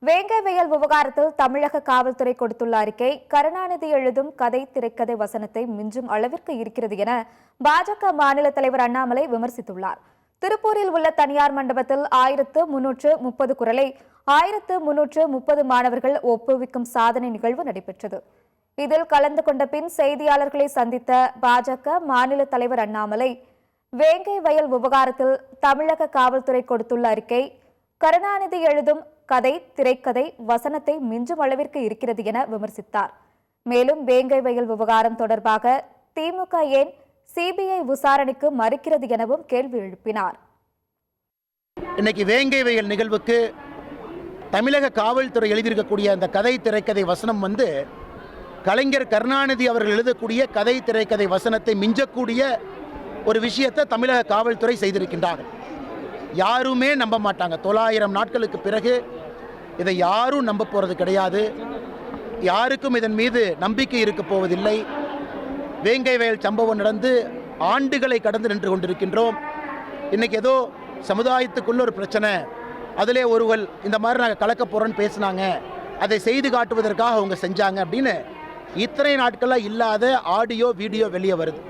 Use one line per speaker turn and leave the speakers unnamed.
வேங்கை வயல் விவகாரத்தில் தமிழக காவல்துறை கொடுத்துள்ள அறிக்கை கருணாநிதி எழுதும் கதை திரைக்கதை வசனத்தை மிஞ்சும் அளவிற்கு இருக்கிறது என பாஜக மாநில தலைவர் அண்ணாமலை விமர்சித்துள்ளார். திருப்பூரில் உள்ள தனியார் மண்டபத்தில் 1330 குரலை 1330 மாணவர்கள் ஒப்புவிக்கும் சாதனை நிகழ்வு நடைபெற்றது. இதில் கலந்து கொண்ட பின் செய்தியாளர்களை சந்தித்த பாஜக மாநில தலைவர் அண்ணாமலை, வேங்கை வயல் விவகாரத்தில் தமிழக காவல்துறை கொடுத்துள்ள அறிக்கை கருணாநிதி எழுதும் கதை திரைக்கதை வசனத்தை மிஞ்சும் அளவிற்கு இருக்கிறது என விமர்சித்தார். மேலும் வேங்கை வயல் விவகாரம் தொடர்பாக திமுக ஏன் சிபிஐ விசாரணைக்கு மறுக்கிறது எனவும் கேள்வி எழுப்பினார்.
இன்னைக்கு வேங்கை வயல் நிகழ்வுக்கு தமிழக காவல்துறை எழுதியிருக்கக்கூடிய அந்த கதை திரைக்கதை வசனம் கலைஞர் கருணாநிதி அவர்கள் எழுதக்கூடிய கதை திரைக்கதை வசனத்தை மிஞ்சக்கூடிய ஒரு விஷயத்தை தமிழக காவல்துறை செய்திருக்கின்றார்கள். யாருமே நம்ப மாட்டாங்க. 900 நாட்களுக்கு பிறகு இதை யாரும் நம்ப போகிறது கிடையாது. யாருக்கும் இதன் மீது நம்பிக்கை இருக்க போவதில்லை. வேங்கை வயல் சம்பவம் நடந்து ஆண்டுகளை கடந்து நின்று கொண்டிருக்கின்றோம். இன்னைக்கு ஏதோ சமுதாயத்துக்குள்ள ஒரு பிரச்சனை, அதிலே ஒருவர் இந்த மாதிரி நாங்கள் கலக்க போகிறோன்னு பேசினாங்க, அதை செய்து காட்டுவதற்காக அவங்க செஞ்சாங்க அப்படின்னு இத்தனை நாட்களாக இல்லாத ஆடியோ வீடியோ வெளியே வருது.